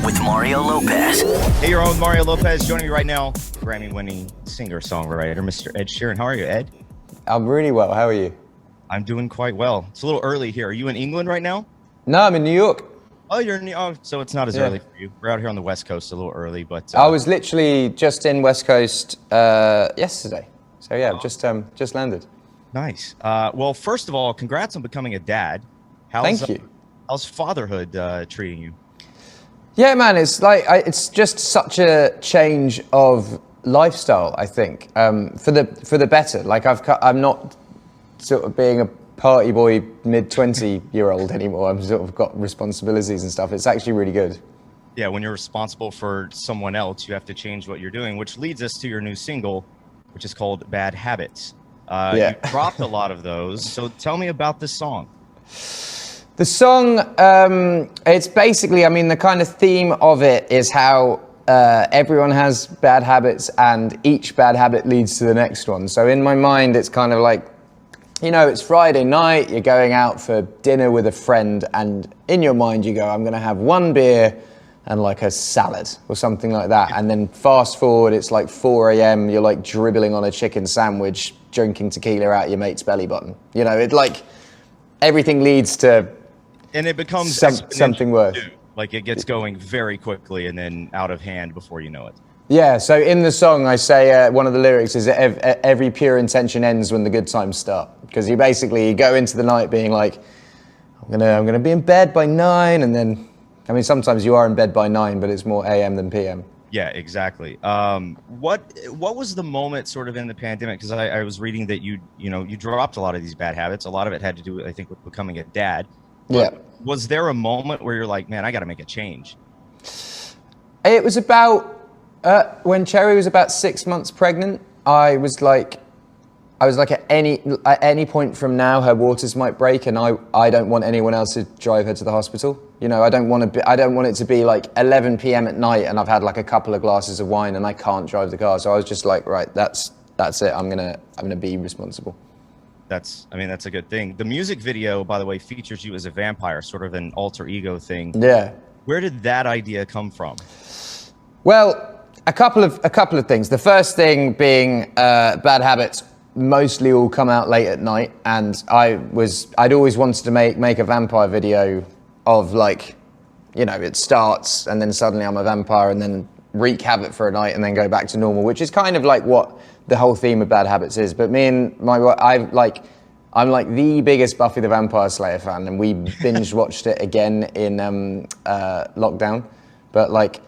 with Mario Lopez. Hey, your own Mario Lopez joining me right now. Grammy-winning singer-songwriter, Mr. Ed Sheeran. How are you, Ed? I'm really well. How are you? I'm doing quite well. It's a little early here. Are you in England right now? No, I'm in New York. Oh, you're in so it's not as early for you. We're out here on the West Coast a little early, but I was literally just in West Coast yesterday. So yeah, just landed. Nice. Well, first of all, congrats on becoming a dad. Thank you. How's fatherhood treating you? Yeah, man, it's like it's just such a change of lifestyle. I think for the better. Like I'm not sort of being a party boy mid-20-year-old anymore. I'm sort of got responsibilities and stuff. It's actually really good. Yeah, when you're responsible for someone else, you have to change what you're doing, which leads us to your new single, which is called Bad Habits. You dropped a lot of those, so tell me about this song. The song, it's basically, I mean, the kind of theme of it is how everyone has bad habits and each bad habit leads to the next one. So in my mind, it's kind of like, you know, it's Friday night, you're going out for dinner with a friend, and in your mind you go, I'm going to have one beer and like a salad or something like that. And then fast forward, it's like 4 a.m, you're like dribbling on a chicken sandwich, drinking tequila out your mate's belly button. You know, it like, everything leads to... And it becomes something worse. Like it gets going very quickly and then out of hand before you know it. Yeah, so in the song I say one of the lyrics is every pure intention ends when the good times start. Because you basically go into the night being like, I'm gonna be in bed by 9, and then, I mean, sometimes you are in bed by 9, but it's more AM than PM. Yeah, exactly. What was the moment sort of in the pandemic? Because I was reading that you dropped a lot of these bad habits. A lot of it had to do, I think, with becoming a dad. But yeah. Was there a moment where you're like, man, I got to make a change? It was about when Cherry was about 6 months pregnant. I was like at any point from now, her waters might break, and I don't want anyone else to drive her to the hospital. You know, I don't want it to be like 11 p.m. at night and I've had like a couple of glasses of wine and I can't drive the car. So I was just like, right, that's it. I'm gonna be responsible. That's a good thing. The music video, by the way, features you as a vampire, sort of an alter ego thing. Yeah. Where did that idea come from? Well, a couple of things. The first thing being bad habits mostly all come out late at night, and I'd always wanted to make a vampire video of, like, you know, it starts and then suddenly I'm a vampire and then wreak havoc for a night and then go back to normal, which is kind of like what the whole theme of Bad Habits is. But me and my wife, I'm like the biggest Buffy the Vampire Slayer fan, and we binge watched it again in lockdown. But like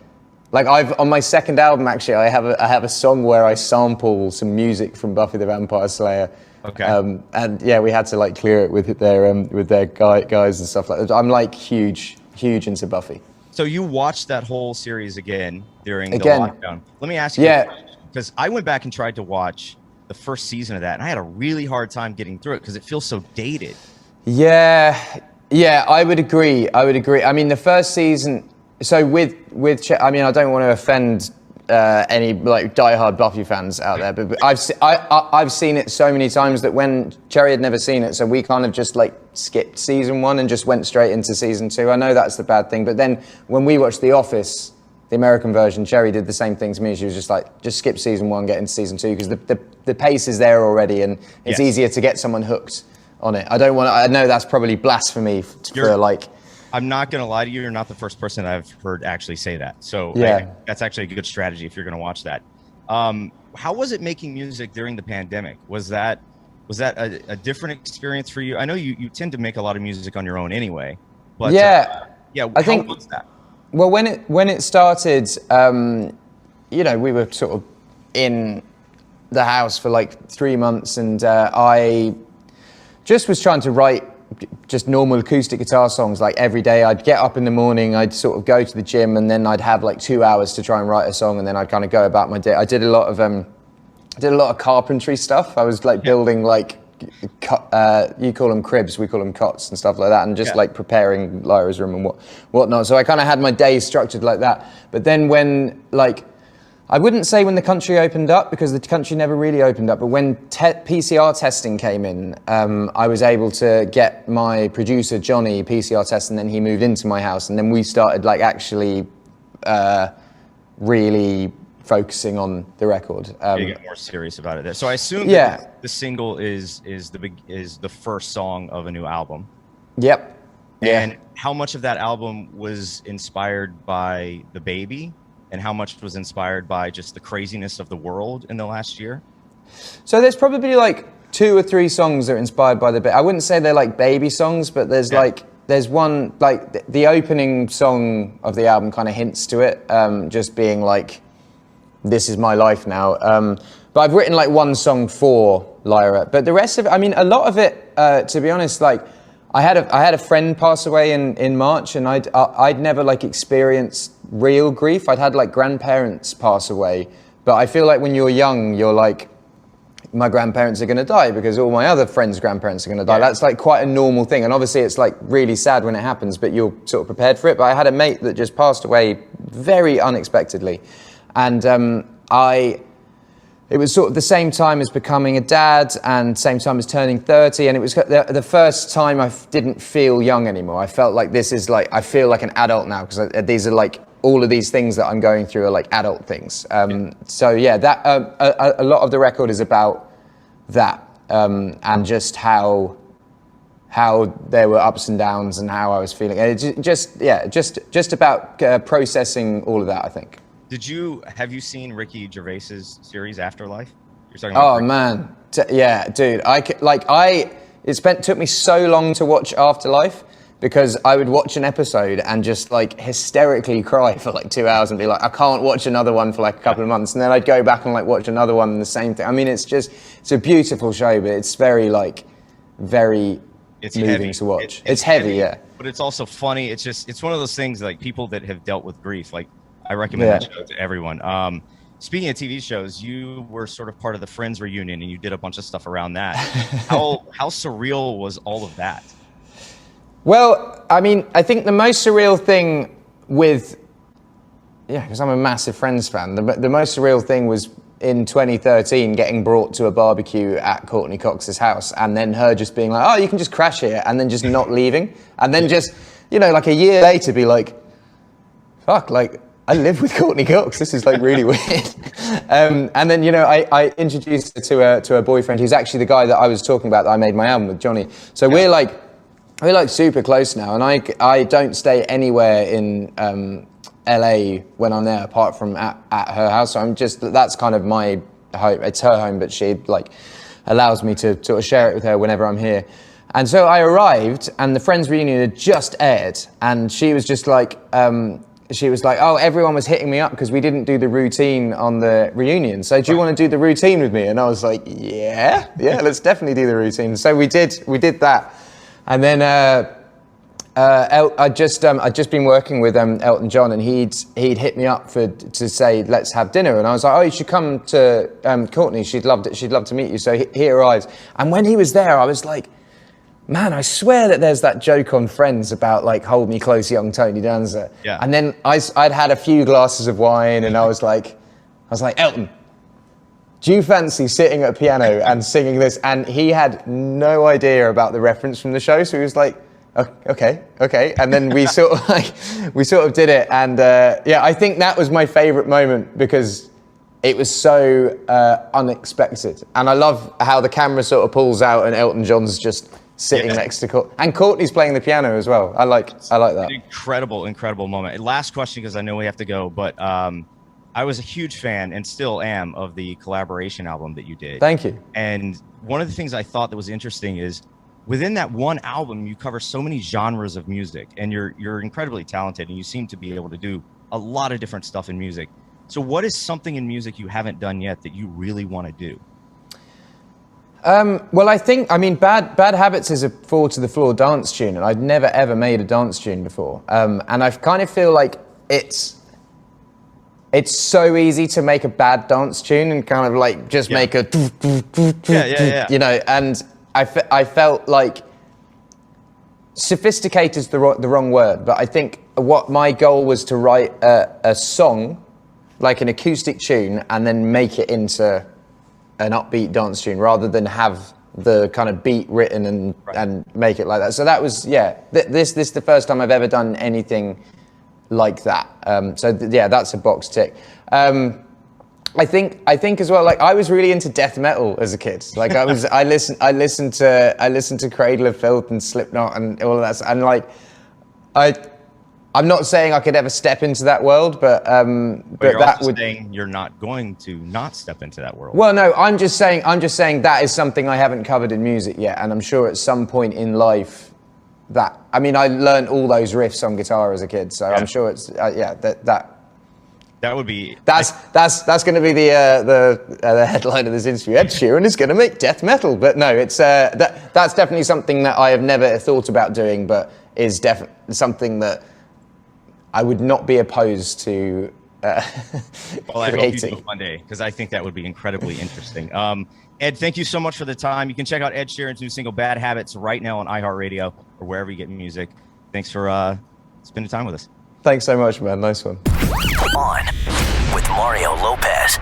I've on my second album, actually, I have a song where I sample some music from Buffy the Vampire Slayer. Okay. And yeah, we had to like clear it with their guys and stuff like that. I'm like huge into Buffy. So you watched that whole series again during the lockdown. Let me ask you, because I went back and tried to watch the first season of that, and I had a really hard time getting through it because it feels so dated. Yeah, I would agree. I mean, the first season. So I mean, I don't want to offend any like diehard Buffy fans out there, but I've seen it so many times that when Cherry had never seen it, so we kind of just like skipped season 1 and just went straight into season 2. I know that's the bad thing, but then when we watched The Office, the American version, Cherry did the same thing to me. She was just like, just skip season 1, get into season 2, because the pace is there already, and it's easier to get someone hooked on it. I know that's probably blasphemy for like. I'm not going to lie to you. You're not the first person I've heard actually say that. So that's actually a good strategy if you're going to watch that. How was it making music during the pandemic? Was that a different experience for you? I know you tend to make a lot of music on your own anyway. But I think, how was that? Well, when it started, you know, we were sort of in the house for like 3 months, and I just was trying to write just normal acoustic guitar songs like every day. I'd get up in the morning, I'd sort of go to the gym, and then I'd have like 2 hours to try and write a song, and then I'd kind of go about my day. I did a lot of carpentry stuff. I was like building like you call them cribs, we call them cots and stuff like that, and just like preparing Lyra's room and whatnot. So I kind of had my days structured like that. But then when I wouldn't say when the country opened up, because the country never really opened up, but when PCR testing came in, I was able to get my producer, Johnny, PCR test, and then he moved into my house, and then we started like actually really focusing on the record. You get more serious about it there. So I assume the single is the first song of a new album. Yep. And how much of that album was inspired by the baby, and how much was inspired by just the craziness of the world in the last year? So there's probably like 2 or 3 songs that are inspired by the baby. I wouldn't say they're like baby songs, but there's one, like the opening song of the album kind of hints to it, just being like, this is my life now. But I've written like one song for Lyra, but the rest of it, I mean, a lot of it, to be honest, like I had a friend pass away in March, and I'd never like experienced real grief. I'd had like grandparents pass away, but I feel like when you're young, you're like, my grandparents are going to die because all my other friends' grandparents are going to die. That's like quite a normal thing. And obviously it's like really sad when it happens, but you're sort of prepared for it. But I had a mate that just passed away very unexpectedly. And it was sort of the same time as becoming a dad and same time as turning 30. And it was the first time I didn't feel young anymore. I felt like this is like, I feel like an adult now because these are like, all of these things that I'm going through are like adult things. So yeah, that a lot of the record is about that and just how there were ups and downs and how I was feeling. And it just about processing all of that, I think. Have you seen Ricky Gervais's series Afterlife? You're talking about man, yeah, dude. It took me so long to watch Afterlife because I would watch an episode and just like hysterically cry for like 2 hours and be like, I can't watch another one for like a couple of months, and then I'd go back and like watch another one and the same thing. I mean, it's a beautiful show, but it's very moving heavy to watch. It's heavy, yeah. But it's also funny. It's one of those things like people that have dealt with grief, like I recommend that show to everyone. Speaking of TV shows, you were sort of part of the Friends reunion and you did a bunch of stuff around that. How surreal was all of that? Well, I mean, I think the most surreal thing because I'm a massive Friends fan, the most surreal thing was in 2013 getting brought to a barbecue at Courtney Cox's house and then her just being like, oh, you can just crash here, and then just not leaving. And then just, like a year later be like, fuck, like, I live with Courtney Cox. This is like really weird. And then, I introduced her to her boyfriend, who's actually the guy that I was talking about that I made my album with, Johnny. So we're like super close now, and I don't stay anywhere in LA when I'm there apart from at her house. So that's kind of my home. It's her home, but she like allows me to sort of share it with her whenever I'm here. And so I arrived, and the Friends reunion had just aired, and she was just like, oh, everyone was hitting me up because we didn't do the routine on the reunion. So do you want to do the routine with me? And I was like, yeah, let's definitely do the routine. So we did that. And then I'd just been working with Elton John, and he'd hit me up to say let's have dinner, and I was like, oh, you should come to Courtney. She'd love to meet you. So he arrives, and when he was there, I was like, man, I swear that there's that joke on Friends about like hold me close, young Tony Danza. Yeah. And then I'd had a few glasses of wine, and I was like, Elton, do you fancy sitting at a piano and singing this? And he had no idea about the reference from the show, so he was like, okay. And then we sort of did it. And I think that was my favorite moment because it was so unexpected. And I love how the camera sort of pulls out and Elton John's just sitting next to Courtney. And Courtney's playing the piano as well. I like that. Incredible moment. Last question, because I know we have to go, but I was a huge fan and still am of the collaboration album that you did. Thank you. And one of the things I thought that was interesting is within that one album, you cover so many genres of music, and you're incredibly talented, and you seem to be able to do a lot of different stuff in music. So what is something in music you haven't done yet that you really want to do? Well, I think, Bad Habits is a 4 to the floor dance tune, and I'd never ever made a dance tune before. And I kind of feel like it's so easy to make a bad dance tune and kind of like just make a and I felt like sophisticated is the wrong word, but I think what my goal was to write a song, like an acoustic tune, and then make it into an upbeat dance tune rather than have the kind of beat written and make it like that. So that was, this is the first time I've ever done anything like that. Yeah, that's a box tick. I think as well. Like I was really into death metal as a kid. Like I listened to Cradle of Filth and Slipknot and all of that. And like I'm not saying I could ever step into that world, but you're that would saying you're not going to not step into that world. Well, no, I'm just saying that is something I haven't covered in music yet, and I'm sure at some point in life that I learned all those riffs on guitar as a kid, so I'm sure it's that would be that's going to be the headline of this interview. Ed Sheeran is going to make death metal, but no, it's that's definitely something that I have never thought about doing, but is definitely something that I would not be opposed to well, I hope you do one day, because I think that would be incredibly interesting. Ed, thank you so much for the time. You can check out Ed Sheeran's new single Bad Habits right now on iHeartRadio or wherever you get music. Thanks for spending time with us. Thanks so much, man. Nice one. On with Mario Lopez.